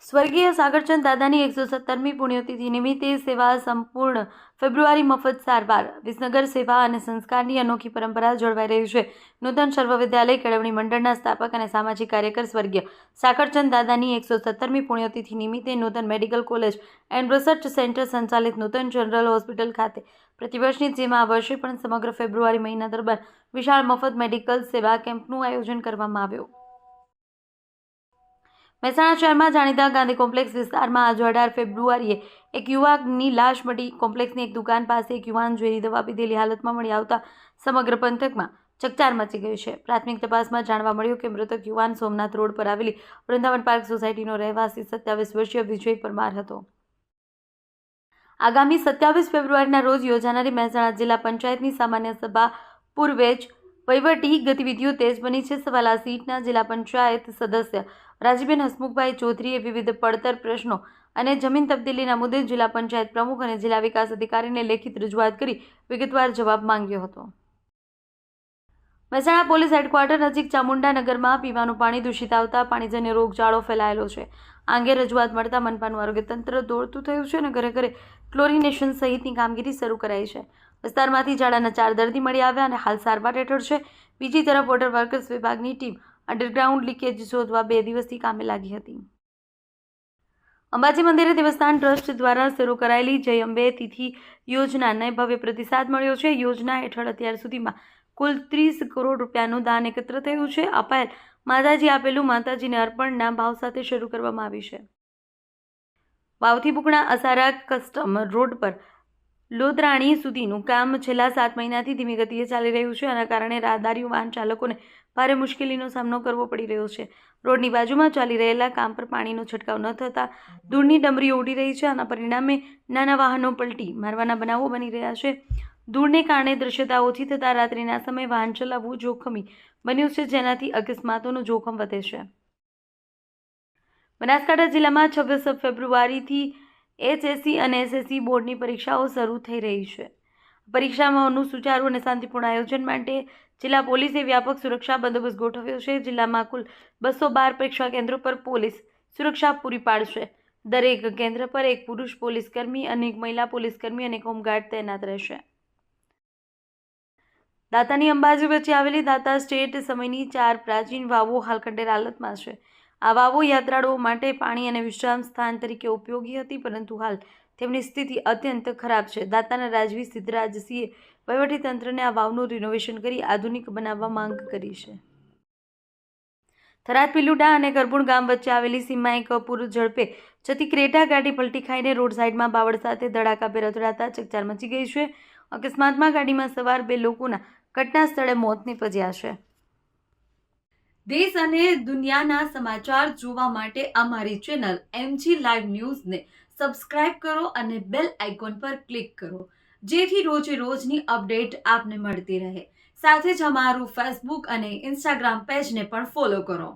સ્વર્ગીય સાગરચંદ દાદાની 117મી પુણ્યતિથિ નિમિત્તે સેવા સંપૂર્ણ ફેબ્રુઆરી મફત સારવાર વિસનગર સેવા અને સંસ્કારની અનોખી પરંપરા જળવાઈ રહી છે. નૂતન સર્વવિદ્યાલય કેળવણી મંડળના સ્થાપક અને સામાજિક કાર્યકર સ્વર્ગીય સાગરચંદ દાદાની 117મી પુણ્યતિથિ નિમિત્તે Nutan medical college and research centre સંચાલિત નૂતન જનરલ હોસ્પિટલ ખાતે પ્રતિવર્ષની જેમ આ વર્ષે પણ સમગ્ર ફેબ્રુઆરી મહિના દરમિયાન વિશાળ મફત મેડિકલ સેવા કેમ્પનું આયોજન કરવામાં આવ્યું. મહેસાણા શહેરમાં જાણીતા ગાંધી કોમ્પ્લેક્સ વિસ્તારમાં આજે 18 ફેબ્રુઆરીએ એક યુવકની લાશ મળી. કોમ્પ્લેક્સની એક દુકાન પાસે એક યુવાન ઝેરી દવા પીધેલી હાલતમાં મળી આવતા સમગ્ર પંથકમાં ચકચાર મચી ગઈ છે. પ્રાથમિક તપાસમાં જાણવા મળ્યું કે મૃતક યુવાન સોમનાથ રોડ પર આવેલી વૃંદાવન પાર્ક સોસાયટીનો રહેવાસી 27 વર્ષીય વિજય પરમાર હતો. આગામી 27 ફેબ્રુઆરીના રોજ યોજાનારી મહેસાણા જિલ્લા પંચાયતની સામાન્ય સભા પૂર્વે જ વહીવટી ગતિવિધિઓ તેજ બની છે. સવાલા સીટના જિલ્લા પંચાયત સદસ્ય રાજીબેન હસમુખભાઈ ચૌધરીએ વિવિધ પડતર પ્રશ્નો અને જમીન તબદીલીના મુદ્દે જિલ્લા પંચાયત પ્રમુખ અને જિલ્લા વિકાસ અધિકારીને લેખિત રજૂઆત કરી વિગતવાર જવાબ માંગ્યો હતો. મહેસાણા પોલીસ હેડક્વાર્ટર નજીક ચામુંડા નગરમાં પીવાનું પાણી દૂષિત આવતા પાણીજન્ય રોગચાળો ફેલાયેલો છે. આ અંગે રજૂઆત મળતા મનપાનું આરોગ્ય તંત્ર દોડતું થયું છે અને ઘરે ઘરે ક્લોરિનેશન સહિતની કામગીરી શરૂ કરાઈ છે. વિસ્તારમાંથી ઝાડાના 4 દર્દી મળી આવ્યા અને હાલ સારવાર હેઠળ છે. બીજી તરફ વોટર વર્કર્સ વિભાગની ટીમ અંડરગ્રાઉન્ડ લીકેજ શોધવા 2 દિવસથી કામે લાગી હતી. અંબાજી મંદિરે દેવસ્થાન ટ્રસ્ટ દ્વારા શરૂ કરાયેલી જય અંબે તિથિ યોજનાને ભવ્ય પ્રતિસાદ મળ્યો છે. યોજના હેઠળ અત્યાર સુધીમાં કુલ 30 કરોડ રૂપિયાનું દાન એકત્ર થયું છે. અપાયેલ માતાજી આપેલું માતાજીને અર્પણના ભાવ સાથે શરૂ કરવામાં આવી છે. વાવથી બુકણા અસારા કસ્ટમ રોડ પર લોદરાણી સુધીનું કામ છેલ્લા 7 મહિનાથી ધીમી ગતિએ ચાલી રહ્યું છે. આના કારણે રાહદારીઓ વાહન ચાલકોને ભારે મુશ્કેલીનો સામનો કરવો પડી રહ્યો છે. રોડની બાજુમાં ચાલી રહેલા કામ પર પાણીનો છંટકાવ ન થતાં ધૂળની ડમરીઓ ઉડી રહી છે. આના પરિણામે નાના વાહનો પલટી મારવાના બનાવો બની રહ્યા છે. ધૂળને કારણે દ્રશ્યતા ઓછી થતાં રાત્રિના સમયે વાહન ચલાવવું જોખમી બન્યું છે, જેનાથી અકસ્માતોનું જોખમ વધે છે. બનાસકાંઠા જિલ્લામાં 26 ફેબ્રુઆરીથી HSC અને SSC બોર્ડની પરીક્ષાઓ શરૂ થઈ રહી છે. પરીક્ષાઓનું સુચારુ અને શાંતિપૂર્ણ આયોજન માટે જિલ્લા પોલીસે વ્યાપક સુરક્ષા બંદોબસ્ત ગોઠવ્યો છે. જિલ્લામાં કુલ 212 પરીક્ષા કેન્દ્રો પર પોલીસ સુરક્ષા પૂરી પાડશે. દરેક કેન્દ્ર પર એક પુરુષ પોલીસકર્મી અને એક મહિલા પોલીસકર્મી અને એક હોમગાર્ડ તૈનાત રહેશે. દાતાની અંબાજી વચ્ચે આવેલી દાતા સ્ટેટ સમયની 4 પ્રાચીન વાવો હાલ ખંડેર હાલતમાં છે. આ વાવો યાત્રાળુઓ માટે પાણી અને વિશ્રામ સ્થાન તરીકે ઉપયોગી હતી, પરંતુ હાલ તેમની સ્થિતિ અત્યંત ખરાબ છે. દાતાના રાજવી સિદ્ધરાજસિંહે વહીવટીતંત્રને આ વાવનું રિનોવેશન કરી આધુનિક બનાવવા માંગ કરી છે. થરાદ પિલુડા અને કરબુણ ગામ વચ્ચે આવેલી સીમમાં એક પૂર ઝડપે જતી ક્રેટા ગાડી પલટી ખાઈને રોડ સાઇડમાં બાવળ સાથે ધડાકાભેર અથડાતા ચકચાર મચી ગઈ છે. અકસ્માતમાં ગાડીમાં સવાર 2 લોકોના ઘટના સ્થળે મોત નીપજ્યા છે. દેશ અને દુનિયાના સમાચાર જોવા માટે અમારી ચેનલ MG લાઈવ ન્યૂઝને સબસ્ક્રાઇબ કરો અને બેલ આઇકોન પર ક્લિક કરો, જેથી રોજે રોજની અપડેટ આપને મળતી રહે. સાથે જ અમારું ફેસબુક અને ઇન્સ્ટાગ્રામ પેજને પણ ફોલો કરો.